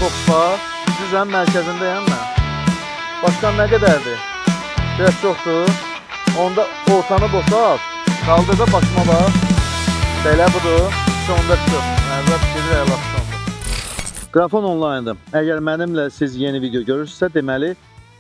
Hoppa, düzən mərkəzindəyəm mən. Başkan nə qədərdir? Biraz çoxdur. Onda ortanı boşalt. Qaldır da başıma bax. Belə budur. Sonunda çıxır. Mərzat gedir əyləxsandır. Qrafon online'dır. Əgər mənimlə siz yeni video görürsünüzsə, deməli,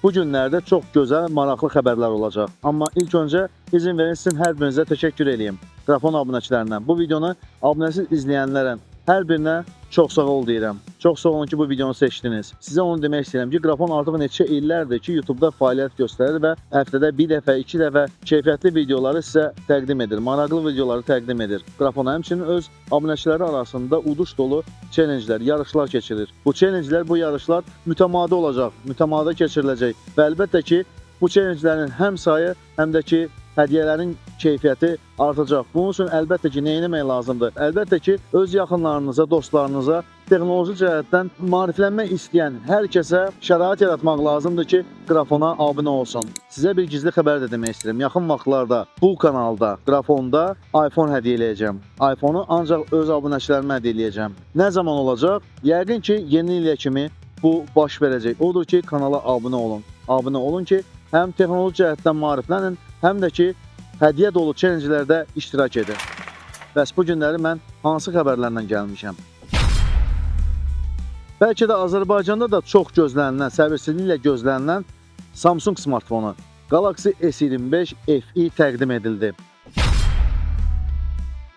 bu günlərdə çox gözəl, maraqlı xəbərlər olacaq. Amma ilk öncə izin verin sizin hər birinizə təşəkkür edeyim. Qrafon abunəçilərindən. Bu videonu abunəsiz izləyənlərə hər birinə çox sağ ol deyirəm. Çox sağ olun ki, bu videonu seçdiniz. Sizə onu demək istəyirəm ki, Qrafon artıq neçə illərdir ki, YouTube-da fəaliyyət göstərir və həftədə bir dəfə, iki dəfə keyfiyyətli videoları sizə təqdim edir. Maraqlı videoları təqdim edir. Qrafon həmçinin öz abunəçiləri arasında uduş dolu challenge'lər, yarışlar keçirir. Bu challenge'lər, bu yarışlar mütəmadi olacaq, mütəmadi keçiriləcək. Və əlbəttə ki, bu challenge'lərin həm sayı, həm də ki, hədiyyələrin keyfiyyəti artacaq. Bunun üçün əlbəttə ki, nə etmək lazımdır? Əlbəttə ki, öz yaxınlarınıza, dostlarınıza texnoloji cəhətdən maariflənmək istəyən hər kəsə şərait yaratmaq lazımdır ki, Qrafona abunə olsun. Sizə bir gizli xəbər də demək istəyirəm. Yaxın vaxtlarda bu kanalda, Qrafonda iPhone hədiyyə eləyəcəm. iPhone-u ancaq öz abunəçilərimə hədiyyə eləyəcəm. Nə zaman olacaq? Yəqin ki, yeni ilə kimi bu baş verəcək. Odur ki, kanala abunə olun. Abunə olun ki, həm texnoloji cəhətdən maariflənin, həm də ki, hədiyyə dolu challenge'lərdə iştirak edin. Bəs bu günləri mən hansı xəbərlərlə gəlmişəm? Bəlkə də Azərbaycanda da çox gözlənilən, səbirsizliklə gözlənilən Samsung smartfonu Galaxy S25 FE təqdim edildi.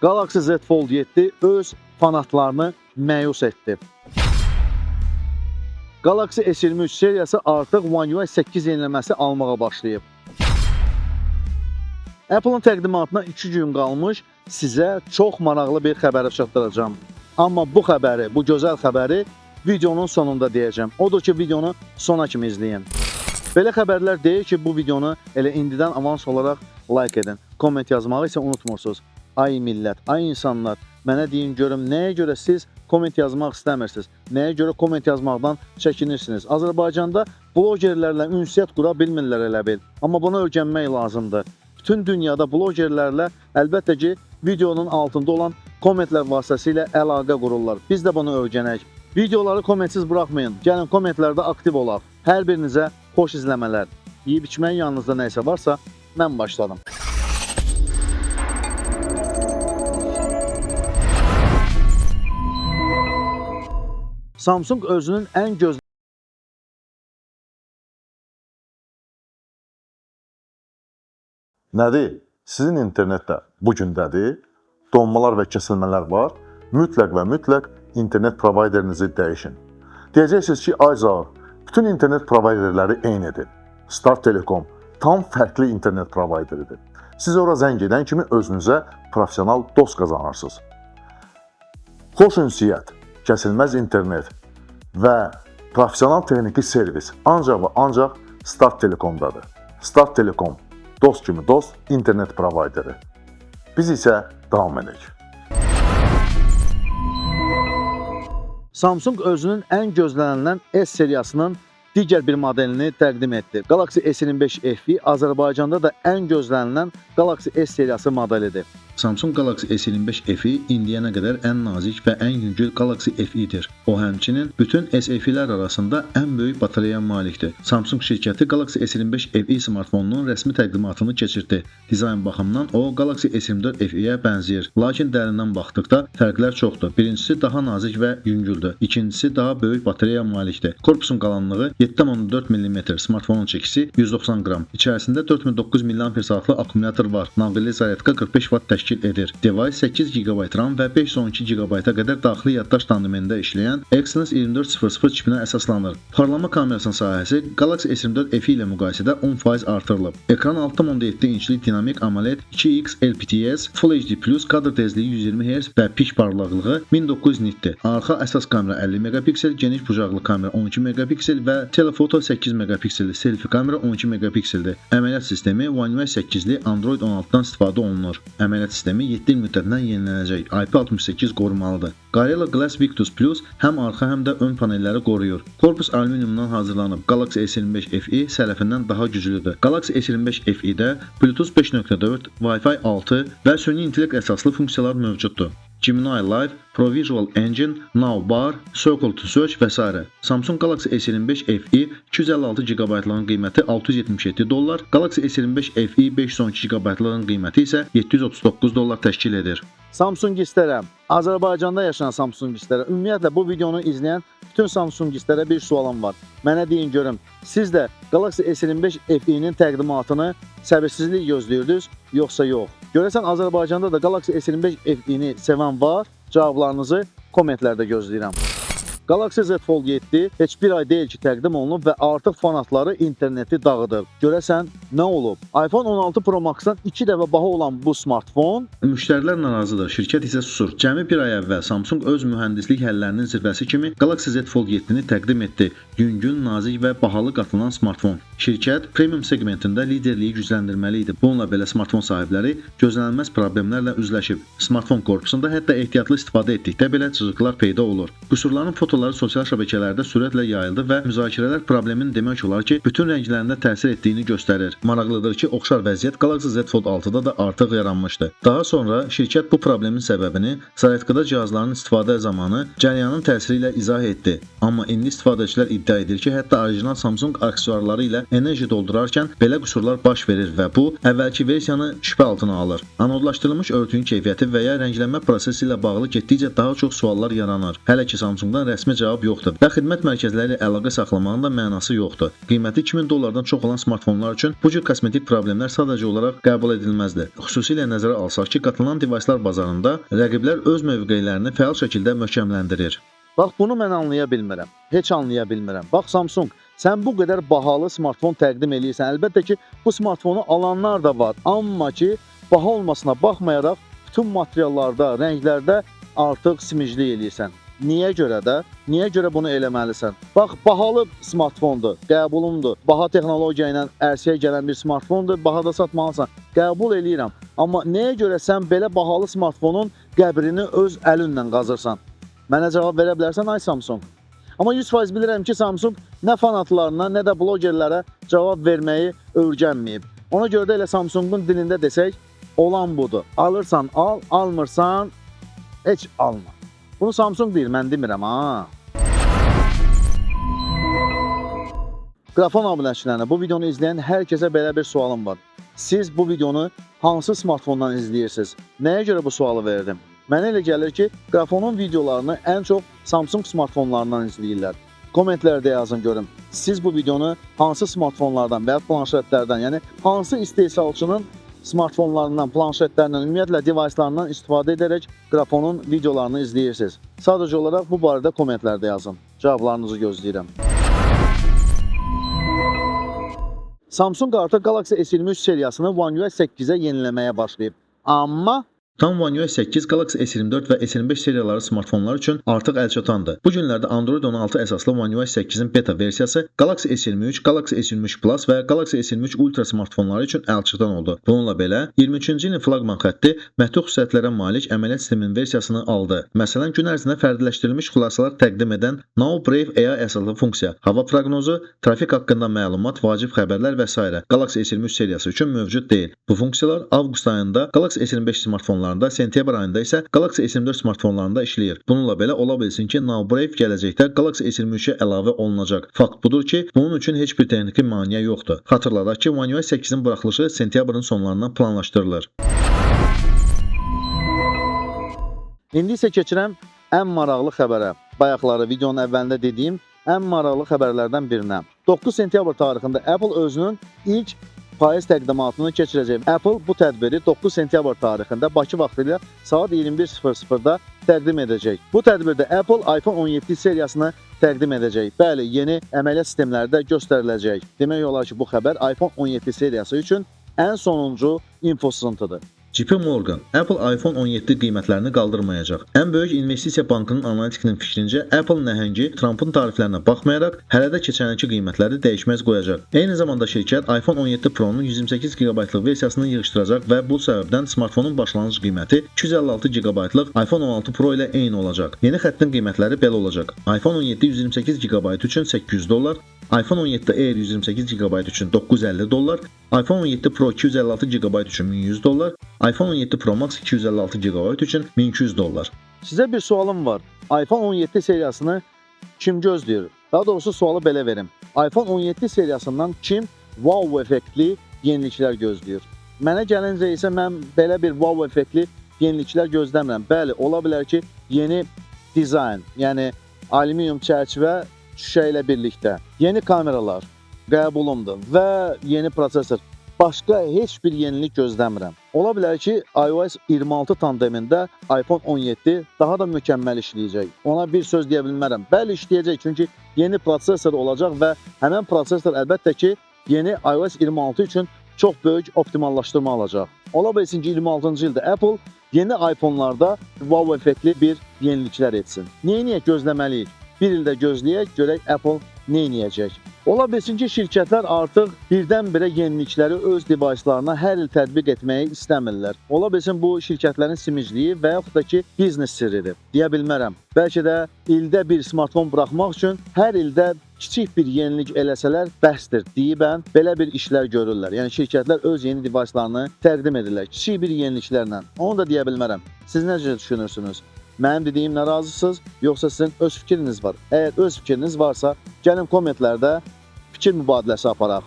Galaxy Z Fold 7 öz fanatlarını məyus etdi. Galaxy S23 seriyası artıq One UI 8 yeniləməsi almağa başlayıb. Apple'ın təqdimatına 2 gün qalmış sizə çox maraqlı bir xəbəri çatdıracağam. Amma bu xəbəri, bu gözəl xəbəri videonun sonunda deyəcəm. Odur ki, videonu sona kimi izləyin. Belə xəbərlər deyir ki, bu videonu elə indidən avans olaraq like edin. Komment yazmağı isə unutmursunuz. Ay millət, ay insanlar, mənə deyin görüm, nəyə görə siz komment yazmaq istəmirsiniz? Nəyə görə komment yazmaqdan çəkinirsiniz? Azərbaycanda blogerlərlə ünsiyyət qura bilmirlər elə bil. Amma bunu öyrənmək lazımdır. Bütün dünyada blogerlərlə əlbəttə ki, videonun altında olan kommentlər vasitəsilə əlaqə qururlar. Biz də bunu öyrənək. Videoları kommentsiz buraxmayın. Gəlin kommentlərdə aktiv olaq. Hər birinizə xoş izləmələr. Yeyib içməyin yanınızda nə isə varsa, mən başladım. Samsung özünün ən gözlənilən Nədir? Sizin internetdə bu gündədir, donmalar və kəsilmələr var. Mütləq və mütləq internet provayderinizi dəyişin. Deyəcəksiniz ki, ayca, bütün internet provayderləri eynidir. Star Telekom tam fərqli internet provayderidir. Siz ora zəng edən kimi özünüzə profesional dost qazanırsınız. Xoş ünsiyyət, kəsilməz internet və profesional texniki servis ancaq və ancaq Star Telekomdadır. Star Telekom dost kimi dost internet provayderi. Biz isə davam edək. Samsung özünün ən gözlənilən S seriyasının digər bir modelini təqdim etdi. Galaxy S25 FE Azərbaycanda da ən gözlənilən Galaxy S seriyası modelidir. Samsung Galaxy S25 FE indiyənə qədər ən nazik və ən yüngül Galaxy FE-dir. O həmçinin bütün SFE-lər arasında ən böyük batareya malikdir. Samsung şirkəti Galaxy S25 FE smartfonunun rəsmi təqdimatını keçirdi. Dizayn baxımından o Galaxy S24 FE-yə bənzəyir. Lakin dərindən baxdıqda fərqlər çoxdur. Birincisi daha nazik və yüngüldür. İkincisi daha böyük batareya malikdir. Korpusun qalanlığı 7,4 mm, smartfonun çəkisi 190 qram. İçərisində 4900 mAh akkumulyator var. Naqilli zaryadka 45 Watt təşkil edir. Device 8 GB RAM və 512 GB-a qədər daxili yaddaş tandemində işləyən Exynos 2400 çipinə əsaslanır. Parlama kamerasının sahəsi Galaxy S24 FE ilə müqayisədə 10% artırılıb. Ekran 6,7 inçlik dinamik AMOLED 2X LTPS, Full HD+, kadr tezliyi 120 Hz və pik parlaqlığı 1900 nitdir. Arxa əsas kamera 50 megapiksel, geniş bucaqlı kamera 12 megapiksel və telefoto 8 megapikselli, selfie kamera 12 megapikseldir. Əməliyyat sistemi One UI 8-li Android 16-dan istifadə olunur. Əməliyyat sistemi 7 il müddətindən yenilənəcək. IP68 qorumalıdır. Gorilla Glass Victus Plus həm arxa həm də ön panelləri qoruyur. Korpus alüminiumdan hazırlanıb. Galaxy S25 FE sələfindən daha güclüdür. Galaxy S25 FE-də Bluetooth 5.4, Wi-Fi 6 və süni intellekt əsaslı funksiyalar mövcuddur. Gemini Live, Pro Visual Engine, Now Bar, Circle to Search və s. Samsung Galaxy S25 FE 256 GB-lığın qiyməti $677, Galaxy S25 FE 512 GB-lığın qiyməti isə $739 təşkil edir. Samsungistlərə, Azərbaycanda yaşayan Samsungistlərə, ümumiyyətlə bu videonu izləyən bütün Samsungistlərə bir sualım var. Mənə deyin görüm, siz də Galaxy S25 FE-nin təqdimatını səbirsizlik gözləyirdiniz, yoxsa yox? Görəsən Azərbaycanda da Galaxy S25 FE-ni sevən var? Cavablarınızı kommentlərdə gözləyirəm. Galaxy Z Fold 7 heç bir ay deyil ki təqdim olunub və artıq fanatları interneti dağıdır. Görəsən nə olub? iPhone 16 Pro Max-dan 2 dəfə baha olan bu smartfon Müştərilər narazıdır, şirkət isə susur. Cəmi bir ay əvvəl Samsung öz mühəndislik həllərinin zirvəsi kimi Galaxy Z Fold 7-ni təqdim etdi. Yüngül, nazik və bahalı qatılan smartfon. Şirkət premium segmentində liderliyi gücləndirməli idi. Bununla belə smartfon sahibləri gözlənilməz problemlərlə üzləşib. Smartfon korpusunda hətta ehtiyatlı istifadə etdikdə belə cızıqlar peyda olur. Qüsurların fotoları sosial şəbəkələrdə sürətlə yayıldı və müzakirələr problemin demək olar ki, bütün rənglərində təsir etdiyini göstərir. Maraqlıdır ki, oxşar vəziyyət Galaxy Z Fold 6-da da artıq yaranmışdı. Daha sonra şirkət bu problemin səbəbini zaryadkada cihazların istifadə zamanı cəryanın təsiri ilə izah etdi. Amma indi istifadəçilər iddia edir ki, hətta orijinal Samsung aksesuarları ilə enerji doldurarkən belə qüsurlar baş verir və bu əvvəlki versiyanı şübhə altına alır. Anodlaşdırılmış örtüyün keyfiyyəti və ya rənglənmə prosesi ilə bağlı getdikcə daha çox suallar yaranır. Hələ ki Samsungdan rəsmi cavab yoxdur və xidmət mərkəzləri ilə əlaqə saxlamağın da mənası yoxdur. Qiyməti $2000-dan çox olan smartfonlar üçün bu cür kosmetik problemlər sadəcə olaraq qəbul edilməzdir. Xüsusilə nəzərə alsaq ki, qatılan devicelər bazarında rəqiblər öz mövqelərini fəal şəkildə möhkəmləndirir. Bax, bunu mən anlaya bilmirəm. Heç anlaya bilmirəm. Bax, Samsung, sən bu qədər bahalı smartfon təqdim edirsən. Əlbəttə ki, bu smartfonu alanlar da var. Amma ki, baha olmasına baxmayaraq, bütün materiallarda, rənglərdə artıq simiclik edirsən. Niyə görə də? Niyə görə bunu eləməlisən? Bax, bahalı smartfondur, qəbulumdur. Baha texnologiya ilə ərsəyə gələn bir smartfondur, bahada satmalısan. Qəbul eləyirəm. Amma nəyə görə sən belə bahalı smartfonun qəbrini öz əlinlə qazırsan? Mənə cavab verə bilərsən, ay Samsung. Amma 100% bilirəm ki, Samsung nə fanatlarına, nə də blogerlərə cavab verməyi öyrənməyib. Ona görə də elə Samsungun dilində desək, olan budur. Alırsan al, almırsan heç alma. Bunu Samsung deyir, mən demirəm ha. Qrafon abunəçilərinə, bu videonu izləyən hər kəsə belə bir sualım var. Siz bu videonu hansı smartfondan izləyirsiniz? Nəyə görə bu sualı verdim? Mənə elə gəlir ki, Qrafonun videolarını ən çox Samsung smartfonlarından izləyirlər. Kommentlərdə yazın görüm. Siz bu videonu hansı smartfonlardan və ya planşetlərdən, yəni hansı istehsalçının smartfonlarından, planşetlərdən, ümumiyyətlə device'larından istifadə edərək Qrafonun videolarını izləyirsiniz. Sadəcə olaraq bu barədə kommentlərdə yazın. Cavablarınızı gözləyirəm. Samsung artıq Galaxy S23 seriyasını One UI 8-ə yeniləməyə başlayıb. Amma Tam One UI 8 Galaxy S24 və S25 seriyaları smartfonlar üçün artıq əlçatandır. Bu günlərdə Android 16 əsaslı One UI 8-in beta versiyası Galaxy S23, Galaxy S23 Plus və Galaxy S23 Ultra smartfonları üçün əlçatan oldu. Bununla belə 23-cü ilin flaqman xətti məhdud xüsusiyyətlərə malik əməliyyat sisteminin versiyasını aldı. Məsələn, gün ərzində fərdiləşdirilmiş xülasalar təqdim edən Now Brave AI əsaslı funksiya, hava proqnozu, trafik haqqında məlumat, vacib xəbərlər və s. Galaxy S23 seriyası üçün mövcud deyil. Bu funksiyalar avqust ayında Galaxy S25 smartfonları sentyabr ayında isə Galaxy S24 smartfonlarında işləyir. Bununla belə ola bilsin ki, Now Brave gələcəkdə Galaxy S23-ə əlavə olunacaq. Fakt budur ki, bunun üçün heç bir texniki maneə yoxdur. Xatırladaq ki, One UI 8-in buraxılışı sentyabrın sonlarından planlaşdırılır. İndi isə keçirəm ən maraqlı xəbərə. Bayaqları videonun əvvəlində dediyim ən maraqlı xəbərlərdən birinə. 9 sentyabr tarixində Apple özünün ilk payız təqdimatını keçirəcək. Apple bu tədbiri 9 sentyabr tarixində Bakı vaxtı ilə saat 21:00-da təqdim edəcək. Bu tədbirdə Apple iPhone 17 seriyasını təqdim edəcək. Bəli, yeni əməliyyat sistemləri də göstəriləcək. Demək olar ki, bu xəbər iPhone 17 seriyası üçün ən sonuncu infosızıntıdır. JP Morgan, Apple iPhone 17 qiymətlərini qaldırmayacaq. Ən böyük investisiya bankının analitikinin fikrincə, Apple nəhəngi Trumpın tariflərinə baxmayaraq, hələ də keçənki qiymətləri dəyişməz qoyacaq. Eyni zamanda şirkət iPhone 17 Pro-nun 128 GB-lıq versiyasını yığışdıracaq və bu səbəbdən smartfonun başlanğıc qiyməti 256 GB-lıq iPhone 16 Pro ilə eyni olacaq. Yeni xəttin qiymətləri belə olacaq. iPhone 17 128 GB üçün $800, iPhone 17 Air 128 GB üçün $950, iPhone 17 Pro 256 GB üçün $1100, iPhone 17 Pro Max 256 GB üçün $1200. Sizə bir sualım var. iPhone 17 seriyasını kim gözləyir? Daha doğrusu sualı belə verim. iPhone 17 seriyasından kim wow effektli yeniliklər gözləyir? Mənə gəlincə isə mən belə bir wow effektli yeniliklər gözləmirəm. Bəli, ola bilər ki, yeni dizayn, yəni alüminium çərçivə şüşə ilə birlikdə, yeni kameralar qəbulumdur və yeni prosesor. Başqa heç bir yenilik gözləmirəm. Ola bilər ki, iOS 26 tandemində iPhone 17 daha da mükəmməl işləyəcək. Ona bir söz deyə bilmərəm. Bəli, işləyəcək, çünki yeni prosesor olacaq və həmən prosesor əlbəttə ki, yeni iOS 26 üçün çox böyük optimallaşdırma alacaq. Ola bilsin ki, 26-cı ildə Apple yeni iPhone-larda wow effektli bir yeniliklər etsin. Neyiniyək gözləməliyik? Bir ildə gözləyək, görək Apple neyniyəcək? Ola bilsin ki, şirkətlər artıq birdən-birə yenilikləri öz device'larına hər il tətbiq etməyi istəmirlər. Ola bilsin bu şirkətlərin simicliyi və yaxud da ki, biznes sirridir. Deyə bilmərəm. Bəlkə də ildə bir smartfon buraxmaq üçün hər ildə kiçik bir yenilik eləsələr bəsdir deyibən belə bir işlər görürlər. Yəni şirkətlər öz yeni device'larını təqdim edirlər kiçik bir yeniliklərlə. Onu da deyə bilmərəm. Siz necə düşünürsünüz? Mənim dediyimlə razısınız, yoxsa sizin öz fikriniz var? Əgər öz fikriniz varsa, gəlin kommentlərdə fikir mübadiləsi aparaq.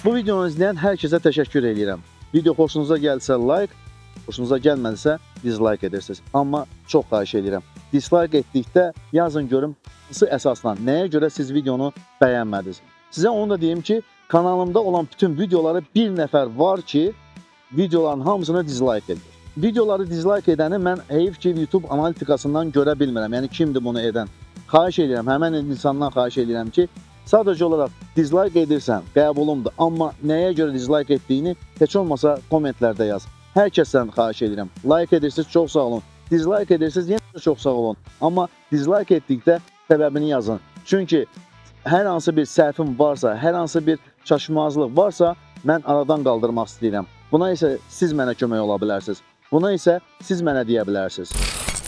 Bu videonu izləyən hər kəsə təşəkkür edirəm. Video xoşunuza gəlsə like, xoşunuza gəlmədisə dislike edirsiniz. Amma çox xahiş edirəm. Dislike etdikdə yazın görüm hansı əsasla, nəyə görə siz videonu bəyənmədiniz. Sizə onu da deyim ki, kanalımda olan bütün videoları bir nəfər var ki, videoların hamısını dislike edir. Videoları dislike edəni mən heyif ki, YouTube analitikasından görə bilmirəm. Yəni kimdir bunu edən? Xahiş edirəm, həmən insandan xahiş edirəm ki, sadəcə olaraq dislike edirsən, qəbulumdur. Amma nəyə görə dislike etdiyini heç olmasa kommentlərdə yaz. Hər kəsdən xahiş edirəm. Like edirsiniz, çox sağ olun. Dislike edirsiniz, yenə də çox sağ olun. Amma dislike etdikdə səbəbini yazın. Çünki hər hansı bir səhvim varsa, hər hansı bir çaşmazlıq varsa, mən aradan qaldırmaq istəyirəm. Buna isə siz mənə kömək ola bilərsiniz. Buna isə siz mənə deyə bilərsiniz.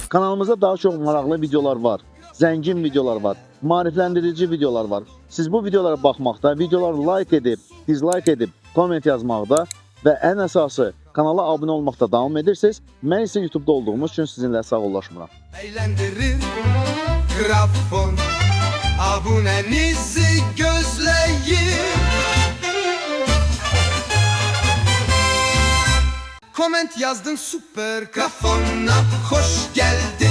Kanalımızda daha çox maraqlı videolar var. Zəngin videolar var. Maarifləndirici videolar var. Siz bu videolara baxmaqda, videoları like edib, dislike edib, komment yazmaqda və ən əsası kanala abunə olmaqda davam edirsiniz. Mən isə YouTube'da olduğumuz üçün sizinlə sağollaşmıram. Eğlendirir grafon, abunenizi gözleyin. Comment yazdın süper grafona, hoş geldin.